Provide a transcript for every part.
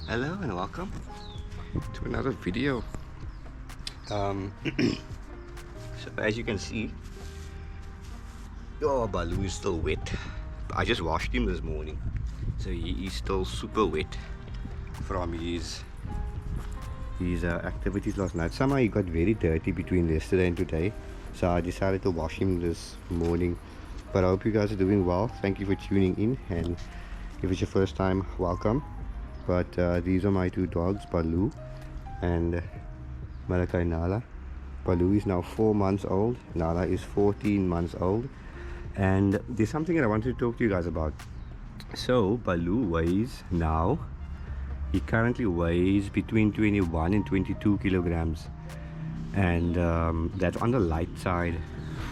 Hello and welcome to another video. So as you can see, Baloo is still wet. I just washed him this morning, so he is still super wet from his activities last night. Somehow he got very dirty between yesterday and today, so I decided to wash him this morning. But I hope you guys are doing well. Thank you for tuning in, and if it's your first time, welcome. But these are my two dogs, Baloo and Malachi Nala. Baloo is now 4 months old, Nala is 14 months old, and there's something that I wanted to talk to you guys about. So Baloo weighs now, he currently weighs between 21 and 22 kilograms, and that's on the light side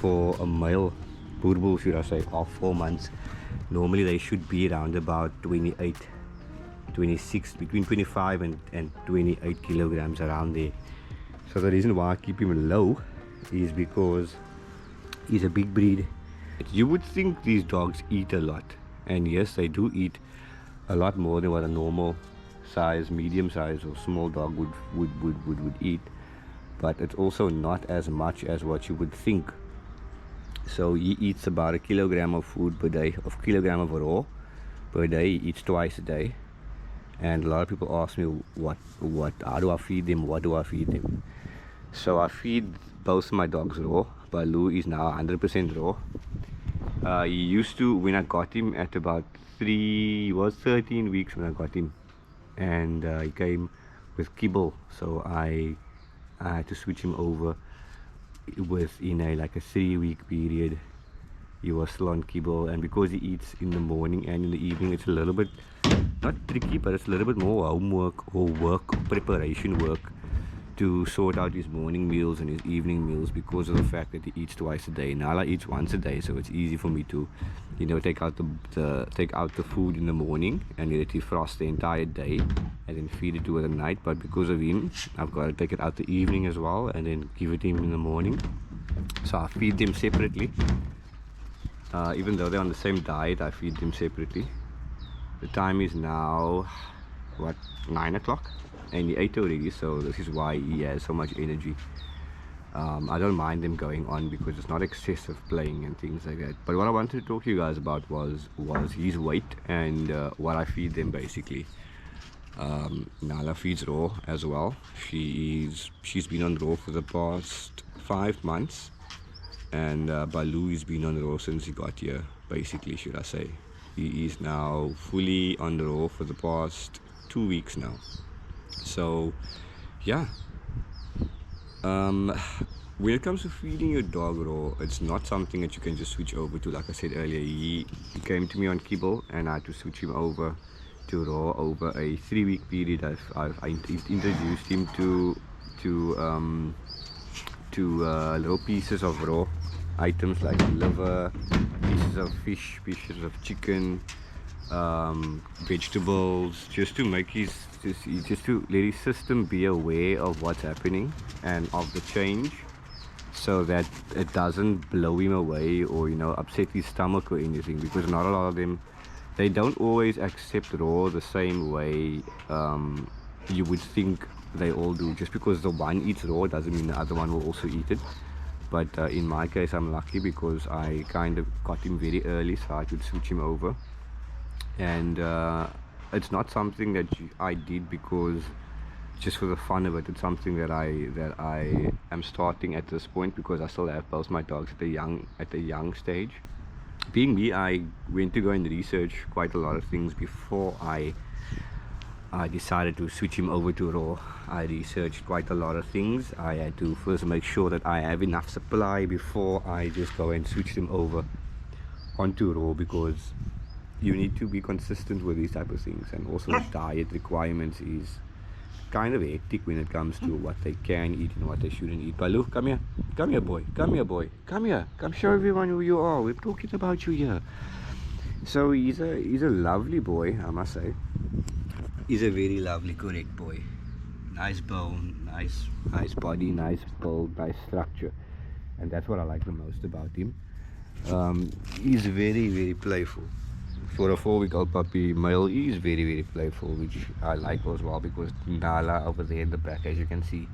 for a male boerboel, should I say, of 4 months. Normally they should be around about 28, 26, between 25 and 28 kilograms, around there. So the reason why I keep him low is because he's a big breed. You would think these dogs eat a lot, and yes, they do eat a lot more than what a normal size, medium size or small dog would eat, but it's also not as much as what you would think. So he eats about a kilogram of food per day, of kilogram of raw per day. He eats twice a day. And a lot of people ask me how do I feed them, what do I feed them. So I feed both my dogs raw. Baloo is now 100% raw. He used to, when I got him at about he was 13 weeks when I got him, and he came with kibble, so I had to switch him over within a 3-week period. He was still on kibble, and because he eats in the morning and in the evening, it's a little bit not tricky, but it's a little bit more homework or preparation work to sort out his morning meals and his evening meals, because of the fact that he eats twice a day. Nala eats once a day, so it's easy for me to, take out the food in the morning and let it defrost the entire day and then feed it to her at night. But because of him, I've got to take it out the evening as well and then give it to him in the morning. So I feed them separately. Even though they're on the same diet, I feed them separately. The time is now 9 o'clock, and he ate already, so this is why he has so much energy. I don't mind them going on because it's not excessive playing and things like that. But what I wanted to talk to you guys about was his weight and what I feed them basically. Nala feeds raw as well. She's been on raw for the past 5 months, and Baloo has been on raw since he got here, basically, should I say. He is now fully on raw for the past 2 weeks now. So yeah, when it comes to feeding your dog raw, it's not something that you can just switch over to. Like I said earlier, he came to me on kibble, and I had to switch him over to raw over a 3-week period. I've introduced him to little pieces of raw items like liver, pieces of fish, pieces of chicken, vegetables, just to make just to let his system be aware of what's happening and of the change, so that it doesn't blow him away or upset his stomach or anything. Because not a lot of them, they don't always accept raw the same way you would think they all do. Just because the one eats raw doesn't mean the other one will also eat it. But in my case, I'm lucky because I kind of got him very early, so I could switch him over. And it's not something that I did because just for the fun of it. It's something that I am starting at this point because I still have both my dogs at a young stage. Being me, I went to go and research quite a lot of things before I decided to switch him over to raw. I researched quite a lot of things. I had to first make sure that I have enough supply before I just go and switch them over onto raw, because you need to be consistent with these type of things. And also the diet requirements is kind of hectic when it comes to what they can eat and what they shouldn't eat. Baloo, come here. Come here, boy. Come here, boy. Come here. Come show everyone who you are. We're talking about you here. So he's a lovely boy, I must say. He's a very lovely, correct boy. Nice bone, nice body, nice build, nice structure, and that's what I like the most about him. He's very, very playful, For a 4-week-old puppy, male is very, very playful, which I like as well, because Nala over there in the back, as you can see,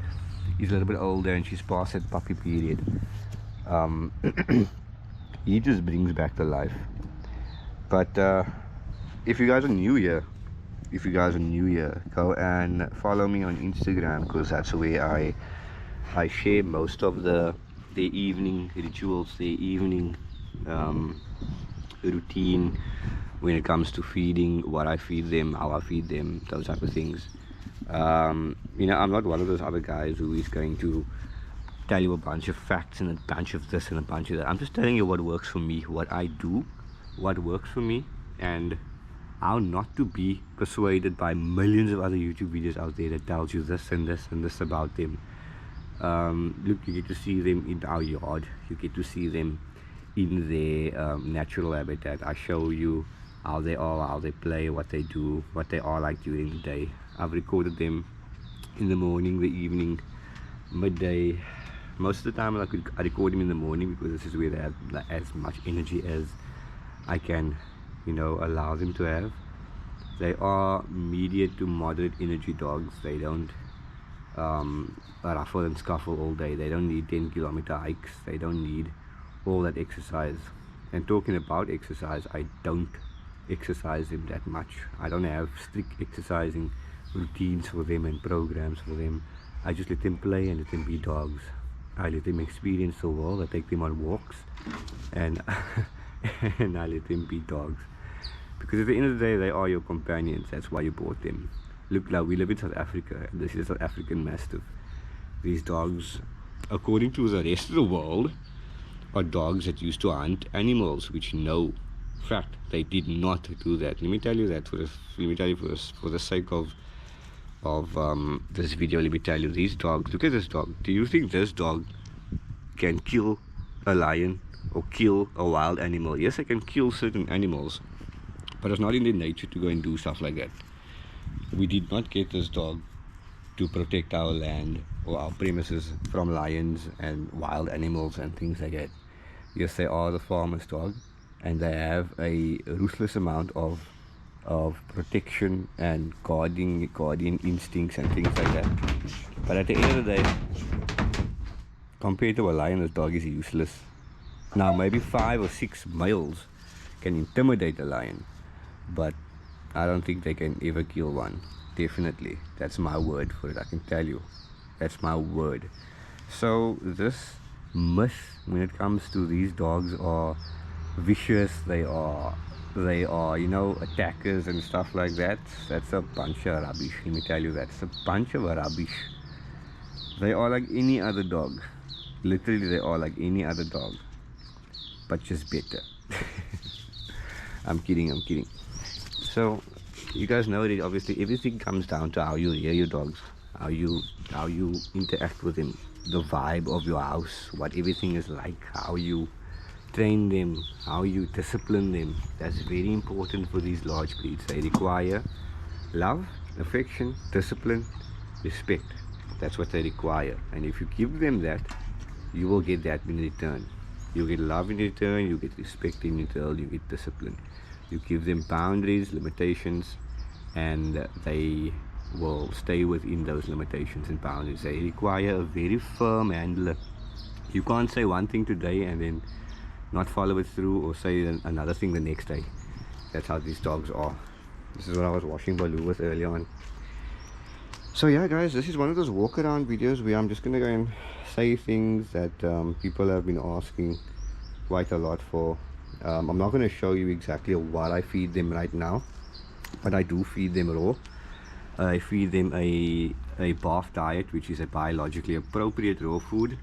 is a little bit older and she's past that puppy period. He just brings back the life. But if you guys are new here, go and follow me on Instagram, because that's where I share most of the evening rituals, the evening routine when it comes to feeding, what I feed them, how I feed them, those type of things. You know, I'm not one of those other guys who is going to tell you a bunch of facts and a bunch of this and a bunch of that. I'm just telling you what works for me, what I do, what works for me, and how not to be persuaded by millions of other YouTube videos out there that tells you this and this and this about them. Look, you get to see them in our yard, you get to see them in their natural habitat. I show you how they are, how they play, what they do, what they are like during the day. I've recorded them in the morning, the evening, midday. Most of the time I record them in the morning, because this is where they have as much energy as I can, you know, allow them to have. They are medium to moderate energy dogs. They don't ruffle and scuffle all day. They don't need 10-kilometer hikes. They don't need all that exercise. And talking about exercise, I don't exercise them that much. I don't have strict exercising routines for them and programs for them. I just let them play and let them be dogs. I let them experience the world. I take them on walks, and and I let them be dogs, because at the end of the day they are your companions. That's why you bought them. Look, now we live in South Africa, and this is a South African Mastiff. These dogs, according to the rest of the world, are dogs that used to hunt animals, which no fact they did not do that. Let me tell you that for the sake of this video. Let me tell you, these dogs, look at this dog. Do you think this dog can kill a lion or kill a wild animal? Yes, I can kill certain animals, but it's not in their nature to go and do stuff like that. We did not get this dog to protect our land or our premises from lions and wild animals and things like that. Yes, they are the farmer's dog, and they have a ruthless amount of protection and guardian instincts and things like that. But at the end of the day, compared to a lion, this dog is useless. Now maybe 5 or 6 males can intimidate a lion, but I don't think they can ever kill one. Definitely, that's my word for it. I can tell you, that's my word. So this myth when it comes to these dogs are vicious, they are, you know, attackers and stuff like that, that's a bunch of rubbish. Let me tell you, that's a bunch of rubbish. They are like any other dog. Literally, they are like any other dog, but just better. I'm kidding. So you guys know that obviously everything comes down to how you rear your dogs, how you interact with them, the vibe of your house, what everything is like, how you train them, how you discipline them. That's very important for these large breeds. They require love, affection, discipline, respect. That's what they require, and if you give them that, you will get that in return. You get love in return, you get respect in return, you get discipline. You give them boundaries, limitations, and they will stay within those limitations and boundaries. They require a very firm handler. You can't say one thing today and then not follow it through, or say another thing the next day. That's how these dogs are. This is what I was washing Baloo with earlier on. So yeah guys, this is one of those walk around videos where I'm just gonna go and say things that people have been asking quite a lot for. I'm not going to show you exactly what I feed them right now, but I do feed them raw. I feed them a BAF diet, which is a biologically appropriate raw food,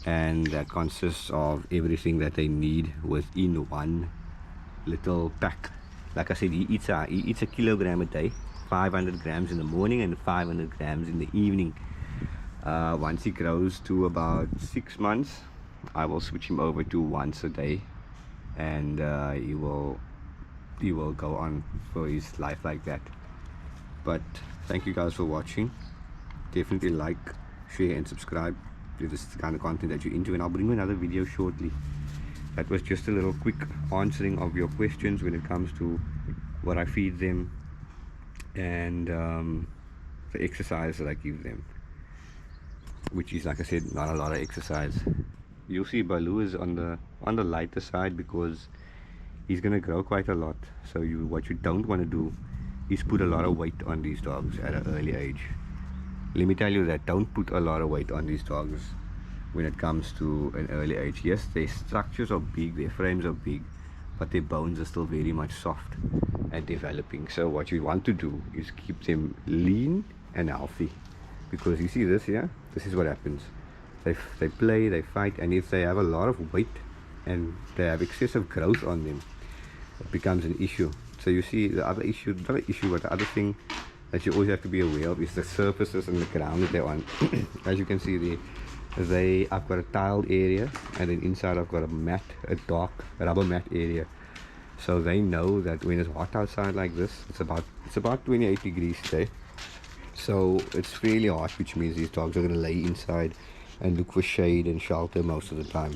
and that consists of everything that they need within one little pack. Like I said, he eats a kilogram a day, 500 grams in the morning and 500 grams in the evening. Once he grows to about 6 months, I will switch him over to once a day, and he will go on for his life like that. But thank you guys for watching. Definitely like, share and subscribe if this is the kind of content that you're into, and I'll bring you another video shortly. that was just a little quick answering of your questions when it comes to what I feed them and the exercise that I give them, which is, like I said, not a lot of exercise. You'll see Baloo is on the lighter side because he's gonna grow quite a lot. So what you don't want to do is put a lot of weight on these dogs at an early age. Let me tell you that don't put a lot of weight on these dogs when it comes to an early age. Yes, their structures are big, their frames are big, but their bones are still very much soft and developing. So what you want to do is keep them lean and healthy, because you see this here, this is what happens. They play, they fight, and if they have a lot of weight and they have excessive growth on them, it becomes an issue. So you see the other issue, not an issue, but the other thing that you always have to be aware of is the surfaces and the ground that they're on. As you can see there, I've got a tiled area, and then inside I've got a dark rubber mat area. So they know that when it's hot outside like this, it's about 28 degrees today. So it's really hot, which means these dogs are going to lay inside and look for shade and shelter most of the time.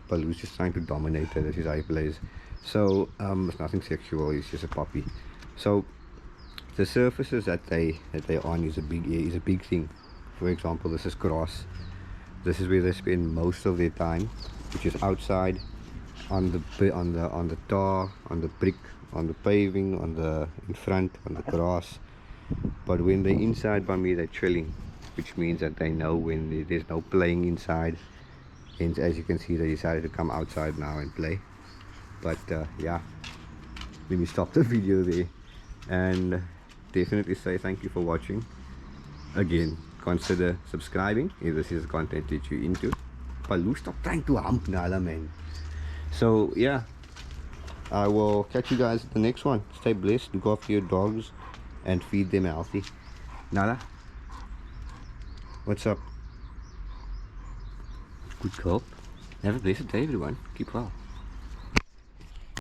Baloo's just trying to dominate her, that is how he plays. So it's nothing sexual, he's just a puppy. So the surfaces that they're on is a big thing. For example, this is grass. This is where they spend most of their time, which is outside on the tar, on the brick, on the paving, in front, on the grass. But when they're inside by me, they're chilling, which means that they know when there's no playing inside. And as you can see, they decided to come outside now and play. But yeah, let me stop the video there and definitely say thank you for watching. Again, consider subscribing if this is content that you're into. Baloo, stop trying to hump Nala, man. So yeah, I will catch you guys at the next one. Stay blessed, look after your dogs, and feed them healthy. Nala, what's up? Good girl. Have a blessed day, everyone. Keep well.